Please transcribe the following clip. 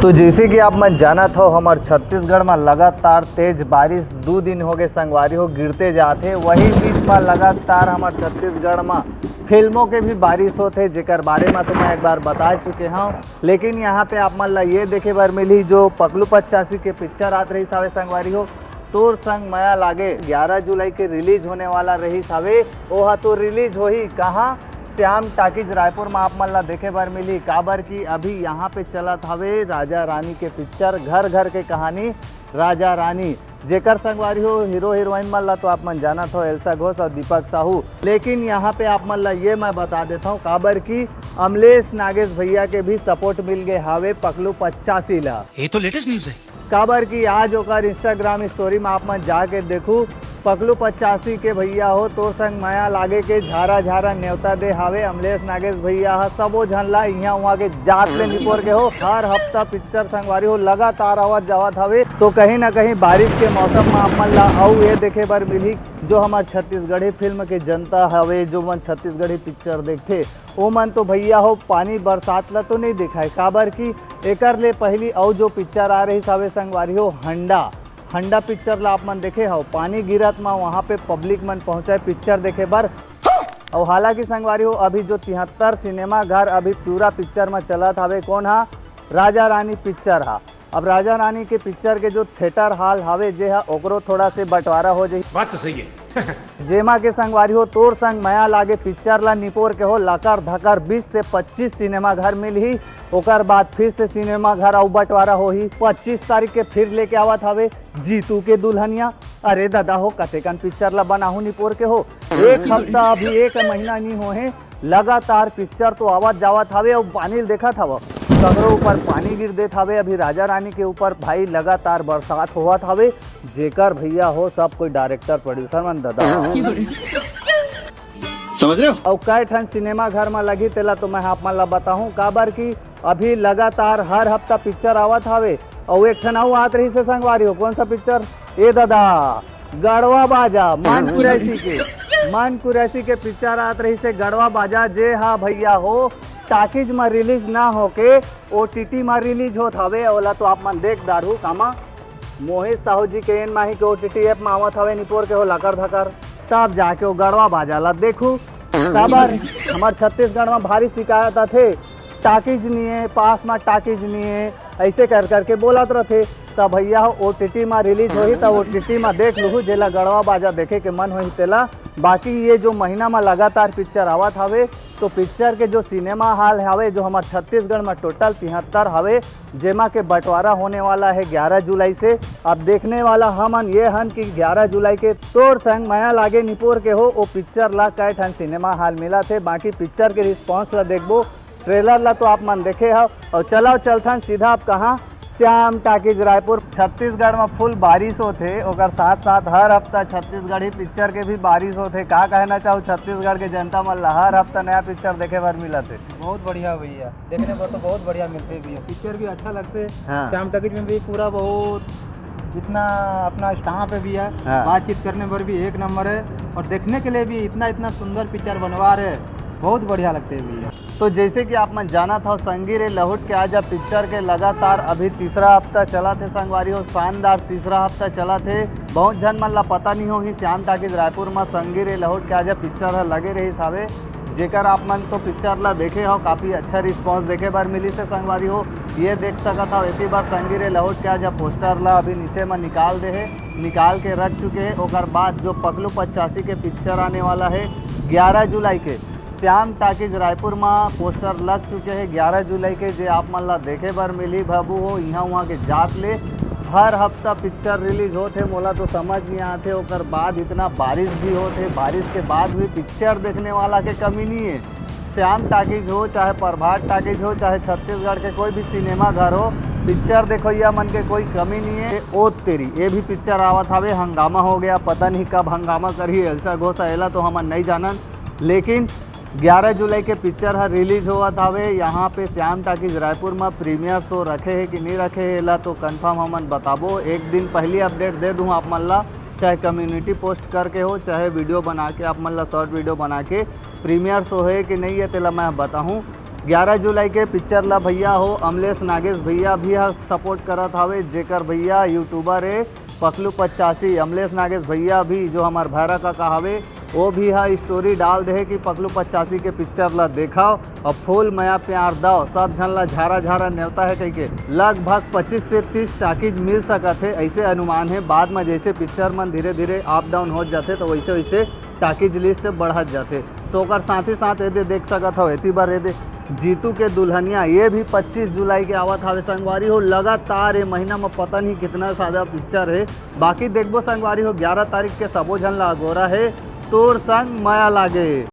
तो जैसे कि आप मन जानत हो हमार छत्तीसगढ़ में लगातार तेज बारिश 2 दिन हो गए संगवारी हो गिरते जाते, वही बीच में लगातार हमार छत्तीसगढ़ में फिल्मों के भी बारिश होते जेकर बारे में तो मैं एक बार बता चुके हूँ। लेकिन यहाँ पे आप मन ला ये देखे बार मिली जो पगलू 85 के पिक्चर आत रही सावे संगवारी हो तोर संग माया लागे 11 जुलाई के रिलीज होने वाला रही सावे। ओहा तो रिलीज हो ही कहाँ, श्याम टाकीज रायपुर में आप मन ला देखे बार मिली। काबर की अभी यहाँ पे चलत हवे राजा रानी के पिक्चर, घर घर के कहानी राजा रानी, जेकर संगवारी हो हीरो हीरोइन मन ला तो आप मन जानत हो एल्सा घोष और दीपक साहू। लेकिन यहाँ पे आप मन ला ये मैं बता देता हूँ काबर की अमलेश नागेश भैया के भी सपोर्ट मिल गए हावे पगलू 85 ला। ये तो लेटेस्ट न्यूज़ है। काबर की आज ओकर इंस्टाग्राम स्टोरी में आप मन जाके देखू पगलू 85 के भैया हो तोर संग माया लागे के झारा झारा न्योता दे हावे अमलेश नागेश भैया हा सबो झन ला यहाँ वहाँ के जात ले निपोर के हो हर हफ्ता पिक्चर संगवारी हो लगातार आवत जावत हवे। तो कहीं ना कहीं बारिश के मौसम में आप मन ला अउ ये देखे बर मिली जो हमार छत्तीसगढ़ी फिल्म के जनता हवे जो मन छत्तीसगढ़ी पिक्चर देखते ओ मन तो भैया हो पानी बरसात ला तो नहीं दिखाए। काबर की एकर ले पहली अउ जो पिक्चर आ रही सावे संगवारी हो हंडा पिक्चर ला आप मन देखे हो पानी गिरत में वहाँ पे पब्लिक मन पहुँचाए पिक्चर देखे बर। और हालांकि संगवारी हो अभी जो 73 सिनेमा घर अभी पूरा पिक्चर में चलत हवे कौन हा, राजा रानी पिक्चर हा। अब राजा रानी के पिक्चर के जो थिएटर हॉल हवे जे हा ओकरो थोड़ा से बंटवारा हो जाए। बात तो सही है। जेमा के संगवारी हो तोर संग माया लागे पिक्चर ला निपोर के हो लकर धकर 20 से 25 सिनेमा घर मिल ही। ओकर बाद फिर से सिनेमा घर और बंटवारा हो ही 25 तारीख के फिर लेके आवत हवे जीतू के दुल्हनिया। अरे दादा हो कतेकन पिक्चर ला बनाहू निपोर के हो एक हफ्ता अभी एक महीना नहीं हो है लगातार पिक्चर तो आवत जावत हवे और पानी देखत हव सगरों ऊपर पानी गिर देत हवे। अभी राजा रानी के ऊपर भाई लगातार बरसात होवत हवे जेकर भैया हो सब कोई डायरेक्टर प्रोड्यूसर मन दादा समझ रहे हो। और कई ठन सिनेमा घर में लगी तेला तो मैं आप मन ला बताऊं काबर की अभी लगातार हर हफ्ता पिक्चर आवत हवे। और एक ठन आत रही से संगवारी हो कौन सा पिक्चर ए दादा गढ़वा बाजा मन कुरैसी के पिक्चर आत रही से गढ़वा बाजा जे हाँ भैया हो टाकीज में रिलीज ना होके OTT में रिलीज होत हवे। ओला तो आप मन देख दारू कामा मोहित साहू जी के एन माही के OTT ऐप में आवत हवे निपोर के हो लकर धकर तब जाके वो गढ़वा बाजा ला देखू। काबर हमार छत्तीसगढ़ में भारी शिकायत थे टाकीज नहीं है पास में टाकीज नहीं है ऐसे कर करके बोलत रहे। तब भैया हो OTT में रिलीज होही तब OTT में देख लूँ जेला गढ़वा बाजा देखे के मन होही तेला। बाकी ये जो महीना में लगातार पिक्चर आवत हवे तो पिक्चर के जो सिनेमा हॉल हवे जो हमारे छत्तीसगढ़ में टोटल 73 हवे जेमा के बंटवारा होने वाला है 11 जुलाई से। अब देखने वाला हमन ये हन कि 11 जुलाई के तोर संग माया लागे निपोर के हो वो पिक्चर ला कई ठन सिनेमा हॉल मिला थे। बाकी पिक्चर के रिस्पॉन्स ला देखबो ट्रेलर ला तो आप मन देखे हो। और चलाओ चलथन सीधा आप कहाँ श्याम टाकीज रायपुर। छत्तीसगढ़ में फुल बारिश होते और साथ साथ हर हफ्ता छत्तीसगढ़ी पिक्चर के भी बारिश होते। का कहना चाहो छत्तीसगढ़ के जनता मन हर हफ्ता नया पिक्चर देखे बर मिला थे। बहुत बढ़िया भैया देखने पर तो बहुत बढ़िया मिलते भैया पिक्चर भी अच्छा लगते। हाँ। श्याम टाकीज में भी पूरा बहुत जितना अपना स्टाफ है भैया हाँ। बातचीत करने पर भी एक नंबर है और देखने के लिए भी इतना सुंदर पिक्चर बनवा रहे बहुत बढ़िया लगते हैं भैया। तो जैसे कि आप मन जाना था संगी रे लहुट के आज पिक्चर के लगातार अभी तीसरा हफ्ता चला थे संगवारी हो शानदार तीसरा हफ्ता चला थे। बहुत जन मन ला पता नहीं होगी श्याम टाकीज रायपुर में संगी रे लहुट के आज पिक्चर लगे रही सावे जेकर आप मन तो पिक्चर ला देखे हो काफ़ी अच्छा रिस्पांस देखे बार मिली से संगवारी हो ये देख सकता था। इसी बार संगी रे लहुट के आज पोस्टर ला अभी नीचे में निकाल दे है निकाल के रख चुके हैं। और बाद जो पगलू 85 के पिक्चर आने वाला है 11 जुलाई के श्याम टाकीज रायपुर में पोस्टर लग चुके हैं 11 जुलाई के जे आप मन ला देखे बर मिली बाबू हो यहाँ वहाँ के जात ले हर हफ्ता पिक्चर रिलीज होते। मोला तो समझ नहीं आते और बाद इतना बारिश भी होते बारिश के बाद भी पिक्चर देखने वाला के कमी नहीं है। श्याम टाकीज हो चाहे प्रभात टाकीज हो चाहे छत्तीसगढ़ के कोई भी सिनेमा घर हो पिक्चर देखो या मन के कोई कमी नहीं है। ओ तेरी ये भी पिक्चर आवत हवे हंगामा हो गया पता नहीं कब हंगामा करी एल्सा घोषा एला तो हमन नहीं जानन। लेकिन 11 जुलाई के पिक्चर है रिलीज हुआ था वे यहाँ पे श्याम टाकीज रायपुर में प्रीमियर शो रखे है कि नहीं रखे है ला तो कंफर्म हमन बताबो। एक दिन पहले अपडेट दे दूँ आप मन ला चाहे कम्युनिटी पोस्ट करके हो चाहे वीडियो बना के आप मन ला शॉर्ट वीडियो बना के प्रीमियर शो है कि नहीं है तेला मैं बताऊँ। 11 जुलाई के पिक्चर ला भैया हो अमलेश नागेश भैया भी सपोर्ट करत हवे, जेकर भैया यूट्यूबर है पखलू 85। अमलेश नागेश भैया भी जो हमार भैरा का हवे वो भी स्टोरी डाल दे कि पखलू 85 के पिक्चर ला देखाओ और फूल मया प्यार दो, सब झन ला झारा झारा न्योता है कह के। लगभग 25 से 30 टाकीज मिल सकत है ऐसे अनुमान है। बाद में जैसे पिक्चर मन धीरे धीरे अप डाउन हो जाते तो वैसे वैसे टाकीज लिस्ट बढ़त जाते। तो ओकर साथ ही साथ ये देख सकत हो एती बार ये जीतू के दुल्हनिया ये भी 25 जुलाई के आवत हवे संगवारी हो। लगातार ये महीना में पता नहीं कितना सादा पिक्चर है। बाकी देखबो संगवारी हो 11 तारीख के सबो झन ला अगोरा है तोर संग माया लागे।